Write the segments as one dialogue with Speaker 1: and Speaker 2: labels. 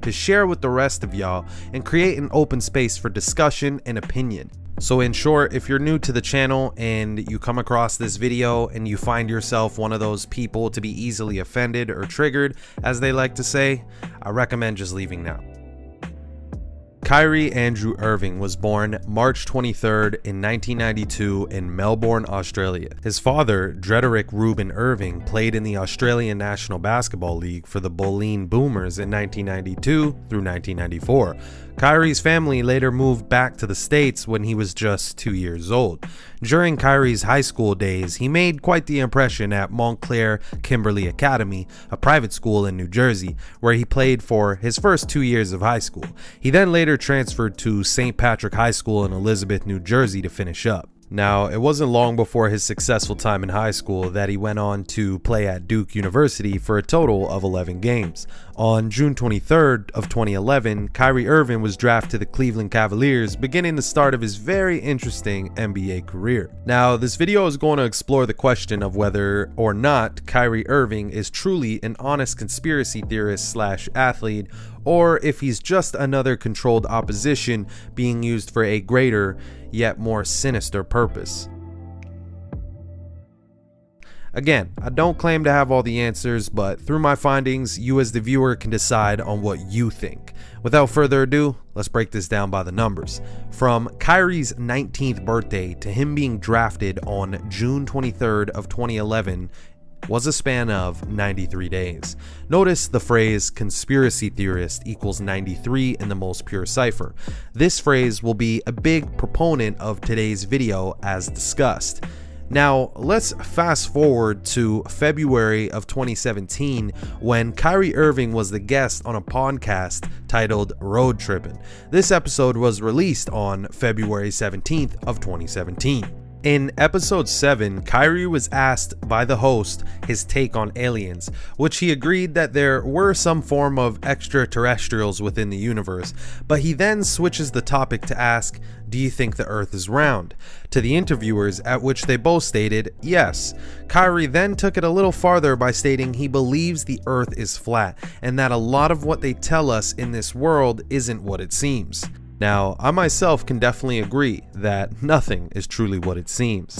Speaker 1: to share with the rest of y'all and create an open space for discussion and opinion. So in short, if you're new to the channel and you come across this video and you find yourself one of those people to be easily offended or triggered, as they like to say, I recommend just leaving now. Kyrie Andrew Irving was born March 23rd in 1992 in Melbourne, Australia. His father, Drederick Reuben Irving, played in the Australian National Basketball League for the Bulleen Boomers in 1992 through 1994. Kyrie's family later moved back to the States when he was just 2 years old. During Kyrie's high school days, he made quite the impression at Montclair Kimberley Academy, a private school in New Jersey, where he played for his first 2 years of high school. He then later transferred to St. Patrick High School in Elizabeth, New Jersey to finish up. Now, it wasn't long before his successful time in high school that he went on to play at Duke University for a total of 11 games. On June 23rd of 2011, Kyrie Irving was drafted to the Cleveland Cavaliers, beginning the start of his very interesting NBA career. Now, this video is going to explore the question of whether or not Kyrie Irving is truly an honest conspiracy theorist / athlete, or if he's just another controlled opposition being used for a greater, yet more sinister purpose. Again, I don't claim to have all the answers, but through my findings, you as the viewer can decide on what you think. Without further ado, let's break this down by the numbers. From Kyrie's 19th birthday to him being drafted on June 23rd of 2011, was a span of 93 days. Notice the phrase conspiracy theorist equals 93 in the most pure cipher. This phrase will be a big proponent of today's video as discussed. Now, let's fast forward to February of 2017 when Kyrie Irving was the guest on a podcast titled Road Trippin'. This episode was released on February 17th of 2017. In episode 7, Kyrie was asked by the host his take on aliens, which he agreed that there were some form of extraterrestrials within the universe, but he then switches the topic to ask, "Do you think the Earth is round?" to the interviewers, at which they both stated yes. Kyrie then took it a little farther by stating he believes the Earth is flat, and that a lot of what they tell us in this world isn't what it seems. Now, I myself can definitely agree that nothing is truly what it seems.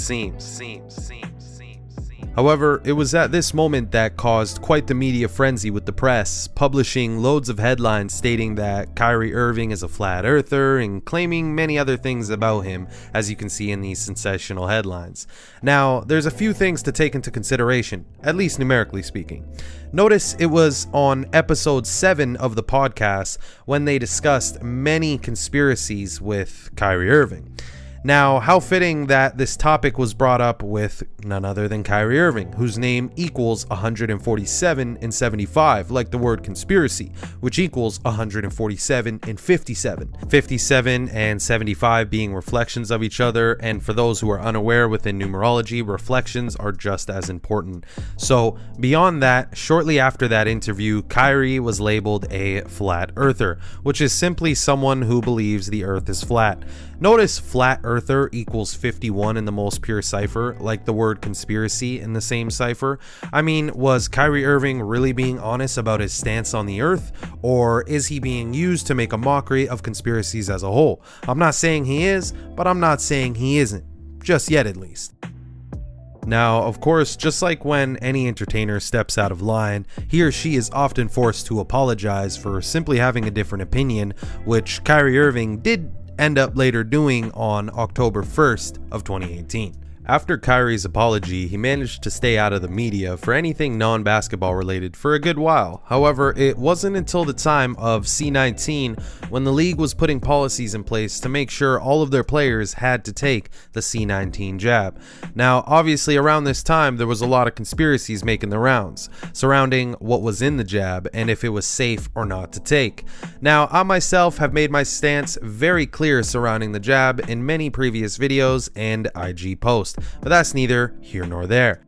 Speaker 1: However, it was at this moment that caused quite the media frenzy with the press, publishing loads of headlines stating that Kyrie Irving is a flat earther and claiming many other things about him, as you can see in these sensational headlines. Now, there's a few things to take into consideration, at least numerically speaking. Notice it was on episode 7 of the podcast when they discussed many conspiracies with Kyrie Irving. Now, how fitting that this topic was brought up with none other than Kyrie Irving, whose name equals 147 and 75, like the word conspiracy, which equals 147 and 57. 57 and 75 being reflections of each other, and for those who are unaware within numerology, reflections are just as important. So, beyond that, shortly after that interview, Kyrie was labeled a flat earther, which is simply someone who believes the earth is flat. Notice flat earther equals 51 in the most pure cipher, like the word conspiracy in the same cipher. I mean, was Kyrie Irving really being honest about his stance on the earth, or is he being used to make a mockery of conspiracies as a whole? I'm not saying he is, but I'm not saying he isn't. Just yet, at least. Now, of course, just like when any entertainer steps out of line, he or she is often forced to apologize for simply having a different opinion, which Kyrie Irving did end up later doing on October 1st of 2018. After Kyrie's apology, he managed to stay out of the media for anything non-basketball related for a good while. However, it wasn't until the time of C19 when the league was putting policies in place to make sure all of their players had to take the C19 jab. Now, obviously around this time, there was a lot of conspiracies making the rounds surrounding what was in the jab and if it was safe or not to take. Now, I myself have made my stance very clear surrounding the jab in many previous videos and IG posts, but that's neither here nor there.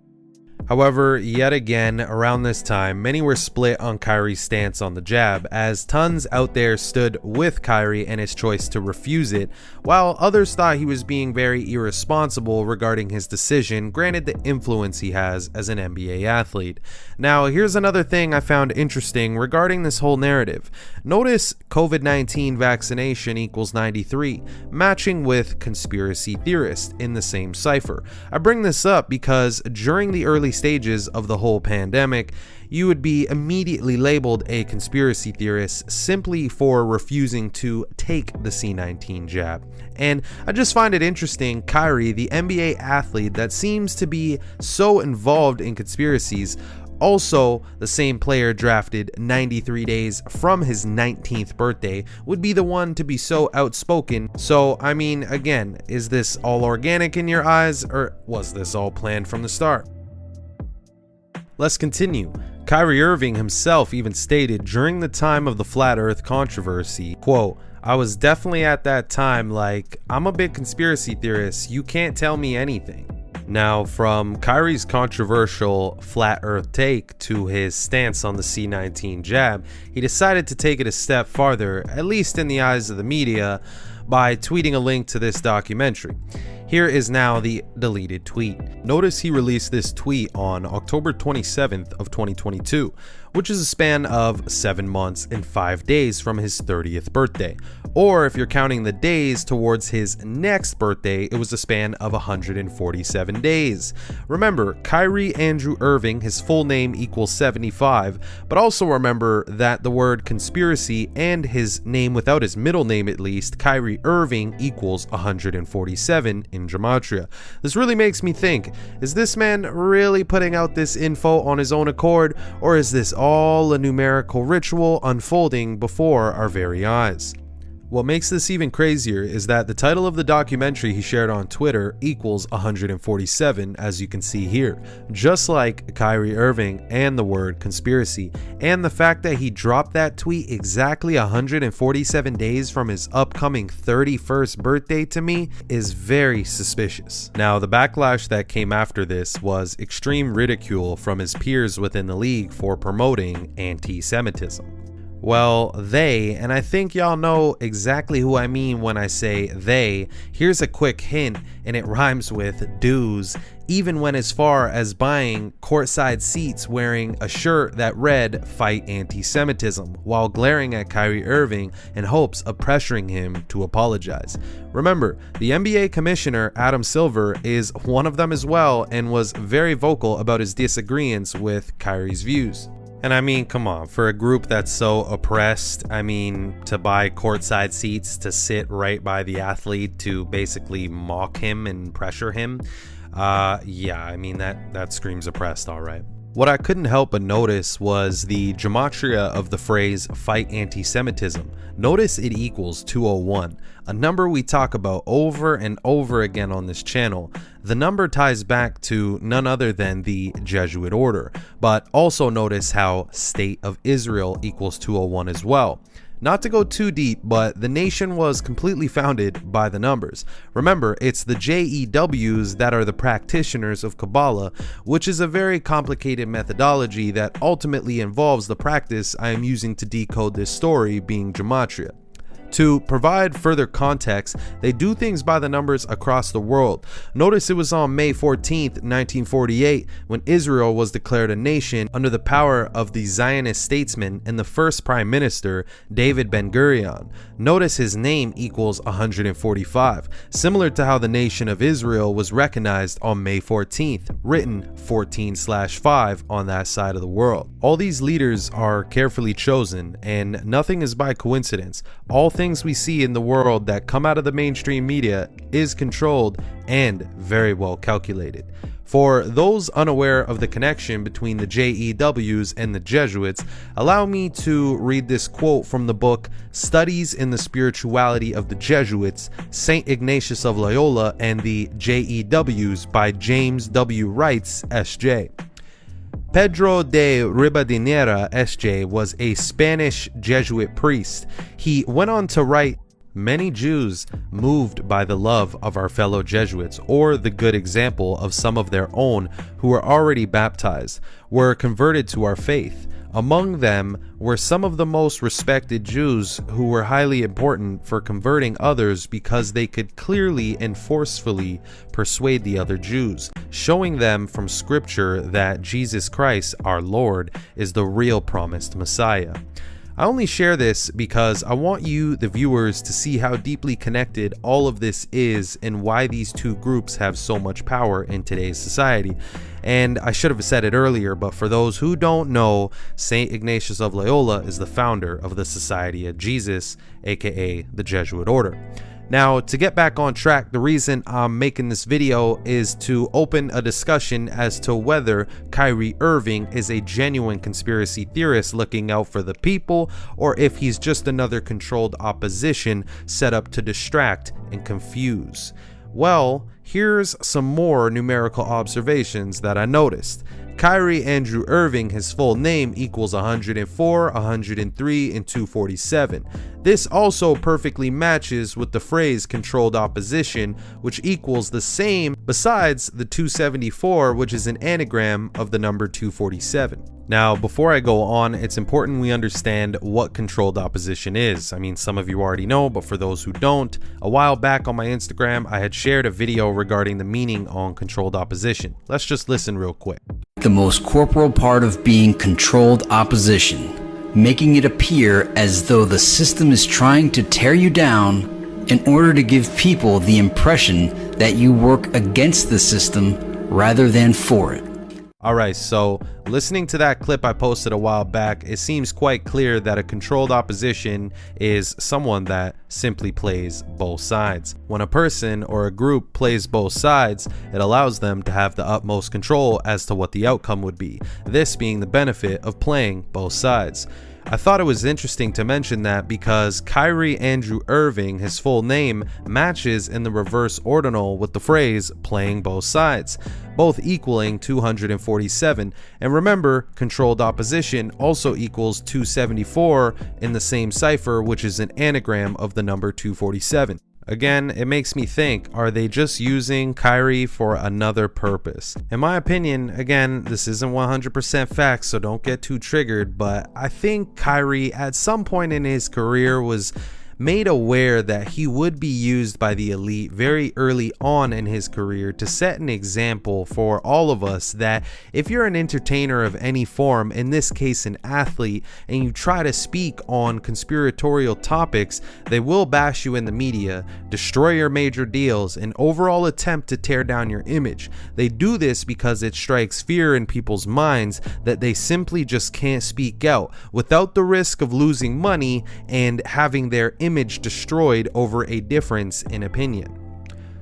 Speaker 1: However, yet again, around this time, many were split on Kyrie's stance on the jab, as tons out there stood with Kyrie and his choice to refuse it, while others thought he was being very irresponsible regarding his decision, granted the influence he has as an NBA athlete. Now, here's another thing I found interesting regarding this whole narrative. Notice COVID-19 vaccination equals 93, matching with conspiracy theorist in the same cipher. I bring this up because during the early stages of the whole pandemic, you would be immediately labeled a conspiracy theorist simply for refusing to take the C19 jab. And I just find it interesting, Kyrie, the NBA athlete that seems to be so involved in conspiracies, also the same player drafted 93 days from his 19th birthday, would be the one to be so outspoken. So, I mean, again, is this all organic in your eyes, or was this all planned from the start? Let's continue. Kyrie Irving himself even stated during the time of the Flat Earth controversy, quote, "I was definitely at that time like, I'm a big conspiracy theorist, you can't tell me anything." Now, from Kyrie's controversial Flat Earth take to his stance on the C19 jab, he decided to take it a step farther, at least in the eyes of the media, by tweeting a link to this documentary. Here is now the deleted tweet. Notice he released this tweet on October 27th of 2022, which is a span of 7 months and 5 days from his 30th birthday. Or if you're counting the days towards his next birthday, it was a span of 147 days. Remember, Kyrie Andrew Irving, his full name equals 75, but also remember that the word conspiracy and his name without his middle name at least, Kyrie Irving, equals 147 in Gematria. This really makes me think, is this man really putting out this info on his own accord, or is this all a numerical ritual unfolding before our very eyes? What makes this even crazier is that the title of the documentary he shared on Twitter equals 147, as you can see here, just like Kyrie Irving and the word conspiracy, and the fact that he dropped that tweet exactly 147 days from his upcoming 31st birthday to me is very suspicious. Now, the backlash that came after this was extreme ridicule from his peers within the league for promoting anti-Semitism. Well, they, and I think y'all know exactly who I mean when I say they, here's a quick hint, and it rhymes with dues, even went as far as buying courtside seats wearing a shirt that read "Fight Anti-Semitism" while glaring at Kyrie Irving in hopes of pressuring him to apologize. Remember, the NBA commissioner Adam Silver is one of them as well and was very vocal about his disagreements with Kyrie's views. And I mean, come on, for a group that's so oppressed, I mean, to buy courtside seats to sit right by the athlete to basically mock him and pressure him, yeah, I mean, that screams oppressed, all right. What I couldn't help but notice was the gematria of the phrase "fight anti-Semitism." Notice it equals 201, a number we talk about over and over again on this channel. The number ties back to none other than the Jesuit order, but also notice how State of Israel equals 201 as well. Not to go too deep, but the nation was completely founded by the numbers. Remember, it's the JEWs that are the practitioners of Kabbalah, which is a very complicated methodology that ultimately involves the practice I am using to decode this story, being Gematria. To provide further context, they do things by the numbers across the world. Notice it was on May 14th, 1948, when Israel was declared a nation under the power of the Zionist statesman and the first prime minister, David Ben-Gurion. Notice his name equals 145, similar to how the nation of Israel was recognized on May 14th, written 14/5 on that side of the world. All these leaders are carefully chosen, and nothing is by coincidence. All things we see in the world that come out of the mainstream media is controlled and very well calculated. For those unaware of the connection between the JEWs and the Jesuits, allow me to read this quote from the book Studies in the Spirituality of the Jesuits, St. Ignatius of Loyola and the JEWs by James W. Wrights, S.J. Pedro de Ribadeneira, S.J., was a Spanish Jesuit priest. He went on to write, Many Jews, moved by the love of our fellow Jesuits or the good example of some of their own who were already baptized, were converted to our faith. Among them were some of the most respected Jews who were highly important for converting others because they could clearly and forcefully persuade the other Jews, showing them from Scripture that Jesus Christ, our Lord, is the real promised Messiah. I only share this because I want you, the viewers, to see how deeply connected all of this is and why these two groups have so much power in today's society. And I should have said it earlier, but for those who don't know, St. Ignatius of Loyola is the founder of the Society of Jesus, aka the Jesuit Order. Now, to get back on track, the reason I'm making this video is to open a discussion as to whether Kyrie Irving is a genuine conspiracy theorist looking out for the people, or if he's just another controlled opposition set up to distract and confuse. Well, here's some more numerical observations that I noticed. Kyrie Andrew Irving, his full name equals 104, 103, and 247. This also perfectly matches with the phrase controlled opposition, which equals the same besides the 274, which is an anagram of the number 247. Now, before I go on, it's important we understand what controlled opposition is. I mean, some of you already know, but for those who don't, a while back on my Instagram, I had shared a video regarding the meaning on controlled opposition. Let's just listen real quick.
Speaker 2: The most corporal part of being controlled opposition, making it appear as though the system is trying to tear you down in order to give people the impression that you work against the system rather than for it.
Speaker 1: Alright, so listening to that clip I posted a while back, it seems quite clear that a controlled opposition is someone that simply plays both sides. When a person or a group plays both sides, it allows them to have the utmost control as to what the outcome would be, this being the benefit of playing both sides. I thought it was interesting to mention that because Kyrie Andrew Irving, his full name, matches in the reverse ordinal with the phrase playing both sides, both equaling 247. And remember, controlled opposition also equals 274 in the same cipher, which is an anagram of the number 247. Again, it makes me think, are they just using Kyrie for another purpose? In my opinion, again, this isn't 100% facts, so don't get too triggered, but I think Kyrie at some point in his career was made aware that he would be used by the elite very early on in his career to set an example for all of us that if you're an entertainer of any form, in this case an athlete, and you try to speak on conspiratorial topics, they will bash you in the media, destroy your major deals, and overall attempt to tear down your image. They do this because it strikes fear in people's minds that they simply just can't speak out without the risk of losing money and having their image destroyed over a difference in opinion.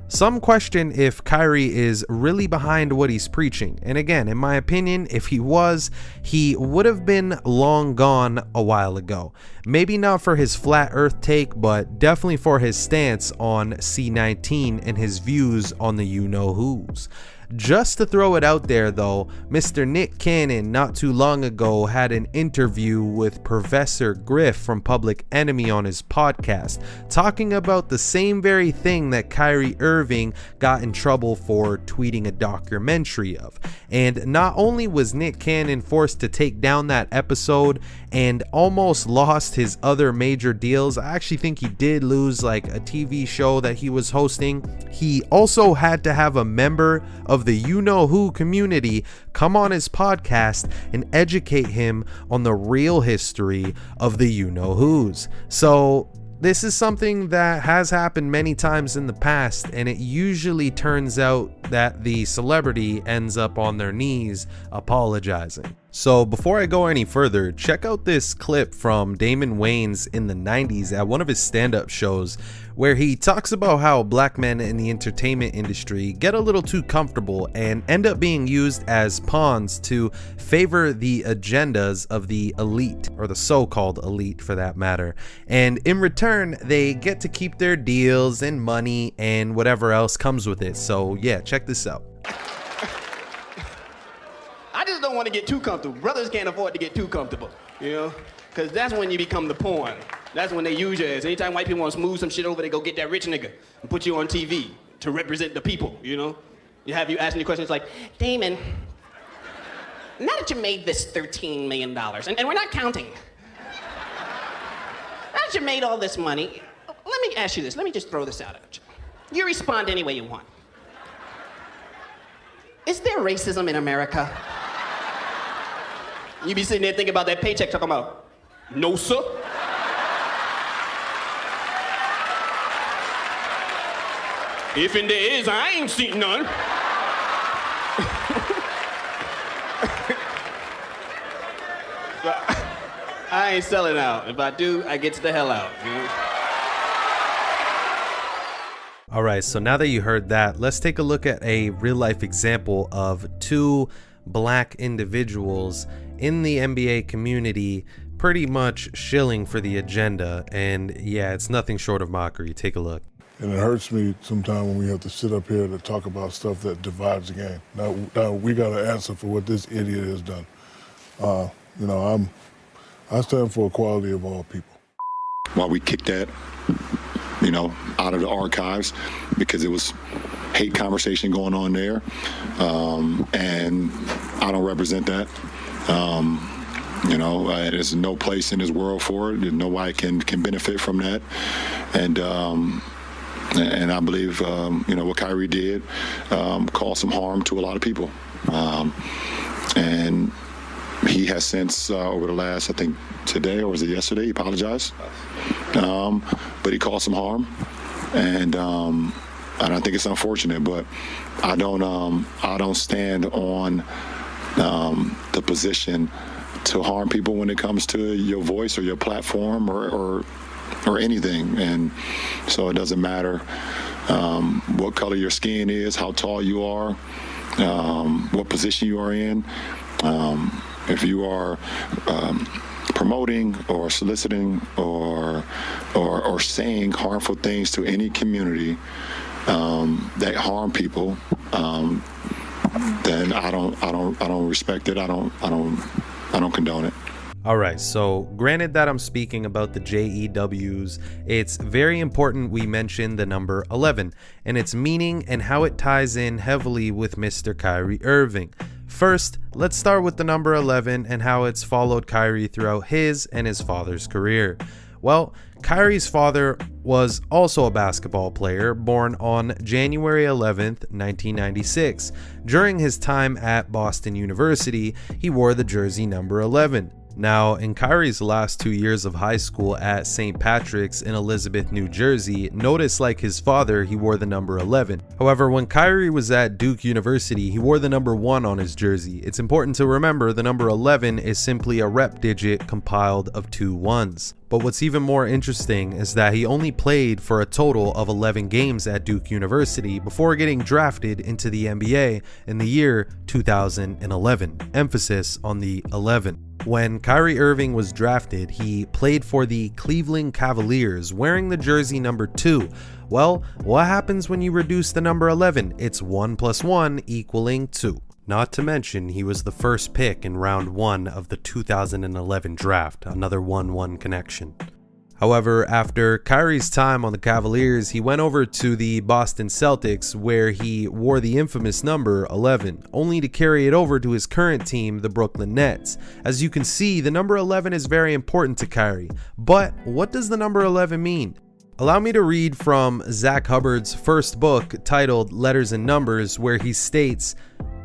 Speaker 1: Some question if Kyrie is really behind what he's preaching, and again, in my opinion, if he was, he would have been long gone a while ago. Maybe not for his flat earth take, but definitely for his stance on C19 and his views on the you-know-whos. Just to throw it out there though, Mr. Nick Cannon not too long ago had an interview with Professor Griff from Public Enemy on his podcast, talking about the same very thing that Kyrie Irving got in trouble for tweeting a documentary of. And not only was Nick Cannon forced to take down that episode and almost lost his other major deals, I actually think he did lose like a TV show that he was hosting, he also had to have a member of the you-know-who community come on his podcast and educate him on the real history of the you-know-whos. So this is something that has happened many times in the past, and it usually turns out that the celebrity ends up on their knees apologizing. So before I go any further, check out this clip from Damon Wayans in the 90s at one of his stand-up shows where he talks about how black men in the entertainment industry get a little too comfortable and end up being used as pawns to favor the agendas of the elite, or the so-called elite for that matter. And in return, they get to keep their deals and money and whatever else comes with it. So yeah, check this out.
Speaker 3: I just don't want to get too comfortable. Brothers can't afford to get too comfortable, you know, because that's when you become the pawn. That's when they use your ass. Anytime white people want to smooth some shit over, they go get that rich nigga and put you on TV to represent the people, you know? You have you asking you questions like, Damon, now that you made this $13 million, and we're not counting, now that you made all this money, let me ask you this. Let me just throw this out at you. You respond any way you want. Is there racism in America? You be sitting there thinking about that paycheck, talking about, no, sir. If and there is, I ain't seen none. I ain't selling out. If I do, I get the hell out. You know?
Speaker 1: All right, so now that you heard that, let's take a look at a real life example of two black individuals in the NBA community pretty much shilling for the agenda. And yeah, it's nothing short of mockery. Take a look.
Speaker 4: And it hurts me sometimes when we have to sit up here to talk about stuff that divides the game. Now we got to answer for what this idiot has done. You know, I stand for equality of all people.
Speaker 5: Why we kicked that, you know, out of the archives, because it was hate conversation going on there, and I don't represent that. You know, there's no place in this world for it. Nobody can benefit from that, and I believe, you know, what Kyrie did caused some harm to a lot of people. And he has since, over the last, I think today, or was it yesterday, he apologized. But he caused some harm. And I think it's unfortunate, but I don't stand on the position to harm people when it comes to your voice or your platform or anything. And so it doesn't matter what color your skin is, how tall you are, what position you are in. If you are promoting or soliciting or saying harmful things to any community that harm people, then I don't respect it. I don't condone it.
Speaker 1: Alright, so granted that I'm speaking about the JEWs, it's very important we mention the number 11 and its meaning and how it ties in heavily with Mr. Kyrie Irving. First, let's start with the number 11 and how it's followed Kyrie throughout his and his father's career. Well, Kyrie's father was also a basketball player, born on January 11th, 1996. During his time at Boston University, he wore the jersey number 11. Now, in Kyrie's last 2 years of high school at St. Patrick's in Elizabeth, New Jersey, notice like his father, he wore the number 11. However, when Kyrie was at Duke University, he wore the number 1 on his jersey. It's important to remember the number 11 is simply a rep digit compiled of 2 ones. But what's even more interesting is that he only played for a total of 11 games at Duke University before getting drafted into the NBA in the year 2011. Emphasis on the 11. When Kyrie Irving was drafted, he played for the Cleveland Cavaliers, wearing the jersey number 2. Well, what happens when you reduce the number 11? It's 1 + 1 equaling 2. Not to mention, he was the first pick in round 1 of the 2011 draft, another 1-1 connection. However, after Kyrie's time on the Cavaliers, he went over to the Boston Celtics, where he wore the infamous number 11, only to carry it over to his current team, the Brooklyn Nets. As you can see, the number 11 is very important to Kyrie. But what does the number 11 mean? Allow me to read from Zach Hubbard's first book titled Letters and Numbers, where he states,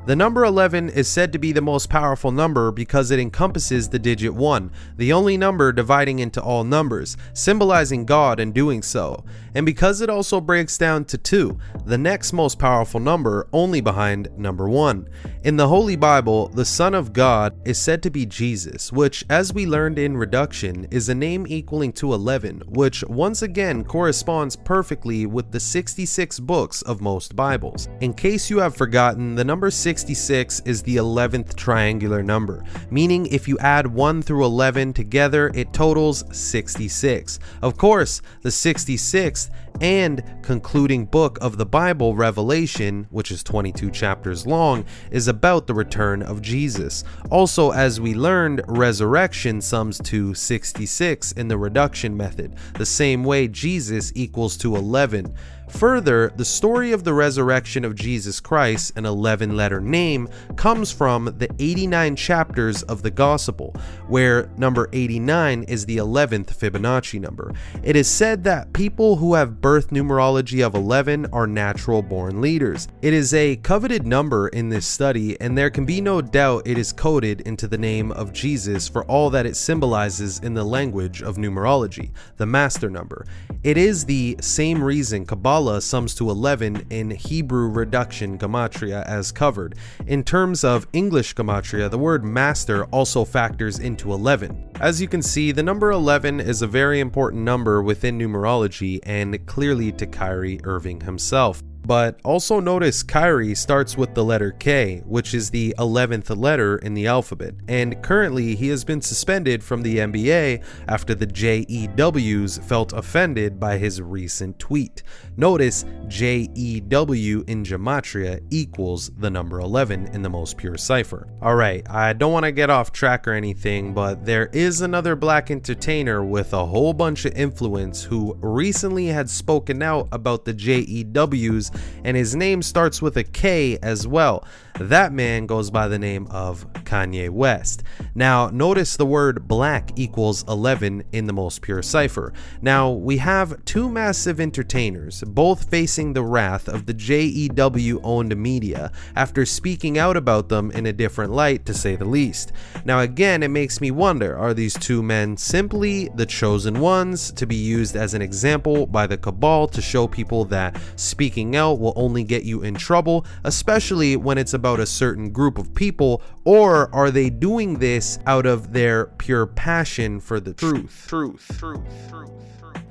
Speaker 1: "The number 11 is said to be the most powerful number because it encompasses the digit 1, the only number dividing into all numbers, symbolizing God in doing so, and because it also breaks down to 2, the next most powerful number, only behind number 1. In the Holy Bible, the Son of God is said to be Jesus, which, as we learned in reduction, is a name equaling to 11, which once again corresponds perfectly with the 66 books of most Bibles. In case you have forgotten, the number 66 is the 11th triangular number, meaning if you add 1 through 11 together, it totals 66. Of course, the 66th and concluding book of the Bible, Revelation, which is 22 chapters long, is about the return of Jesus. Also, as we learned, resurrection sums to 66 in the reduction method, the same way Jesus equals to 11. Further, the story of the resurrection of Jesus Christ, an 11-letter name, comes from the 89 chapters of the Gospel, where number 89 is the 11th Fibonacci number. It is said that people who have birth numerology of 11 are natural-born leaders. It is a coveted number in this study, and there can be no doubt it is coded into the name of Jesus for all that it symbolizes in the language of numerology, the master number. It is the same reason Kabbalah sums to 11 in Hebrew reduction Gematria as covered. In terms of English Gematria, the word master also factors into 11. As you can see, the number 11 is a very important number within numerology and clearly to Kyrie Irving himself. But also notice Kyrie starts with the letter K, which is the 11th letter in the alphabet, and currently he has been suspended from the NBA after the JEWs felt offended by his recent tweet. Notice JEW in Gematria equals the number 11 in the most pure cipher. Alright, I don't want to get off track or anything, but there is another black entertainer with a whole bunch of influence who recently had spoken out about the JEWs, and his name starts with a K as well. That man goes by the name of Kanye West. Now notice the word black equals 11 in the most pure cipher. Now we have two massive entertainers, both facing the wrath of the JEW owned media after speaking out about them in a different light, to say the least. Now again, it makes me wonder, are these two men simply the chosen ones to be used as an example by the cabal to show people that speaking out will only get you in trouble, especially when it's about a certain group of people, or are they doing this out of their pure passion for the truth?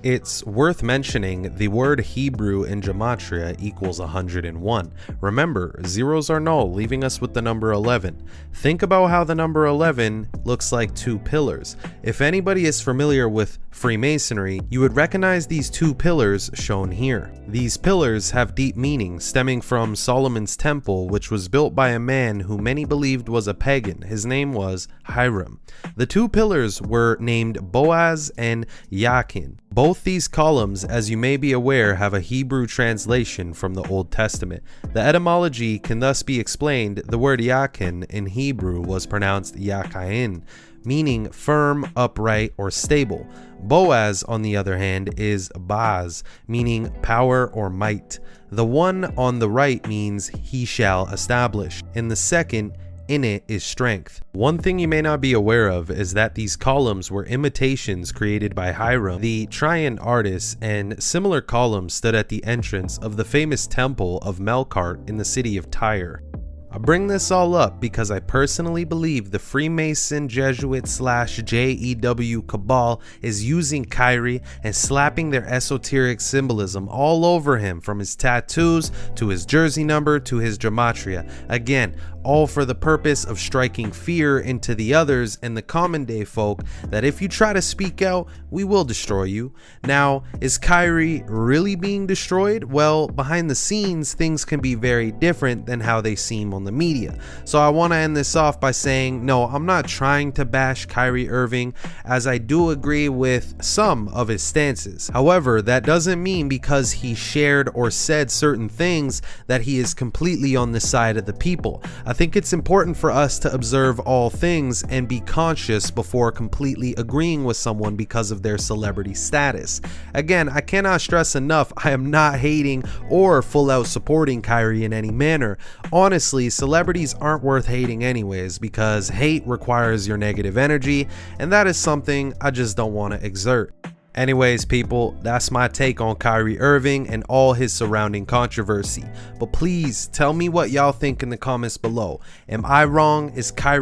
Speaker 1: It's worth mentioning the word Hebrew in Gematria equals 101. Remember, zeros are null, leaving us with the number 11. Think about how the number 11 looks like two pillars. If anybody is familiar with Freemasonry, you would recognize these two pillars shown here. These pillars have deep meaning stemming from Solomon's temple, which was built by a man who many believed was a pagan. His name was Hiram. The two pillars were named Boaz and Yakin. Both these columns, as you may be aware, have a Hebrew translation from the Old Testament. The etymology can thus be explained. The word Yakin in Hebrew was pronounced Yakain, meaning firm, upright, or stable. Boaz, on the other hand, is Baz, meaning power or might. The one on the right means he shall establish, and the second in it is strength. One thing you may not be aware of is that these columns were imitations created by Hiram, the Trian artist, and similar columns stood at the entrance of the famous temple of Melkart in the city of Tyre. I bring this all up because I personally believe the Freemason Jesuit / JEW cabal is using Kyrie and slapping their esoteric symbolism all over him, from his tattoos to his jersey number to his gematria. Again, all for the purpose of striking fear into the others and the common day folk that if you try to speak out, we will destroy you. Now, is Kyrie really being destroyed? Well, behind the scenes, things can be very different than how they seem on the media. So I want to end this off by saying, no, I'm not trying to bash Kyrie Irving, as I do agree with some of his stances. However, that doesn't mean because he shared or said certain things that he is completely on the side of the people. I think it's important for us to observe all things and be conscious before completely agreeing with someone because of their celebrity status. Again, I cannot stress enough, I am not hating or full out supporting Kyrie in any manner. Honestly, celebrities aren't worth hating anyways, because hate requires your negative energy, and that is something I just don't want to exert. Anyways, people, that's my take on Kyrie Irving and all his surrounding controversy. But please tell me what y'all think in the comments below. Am I wrong? Is Kyrie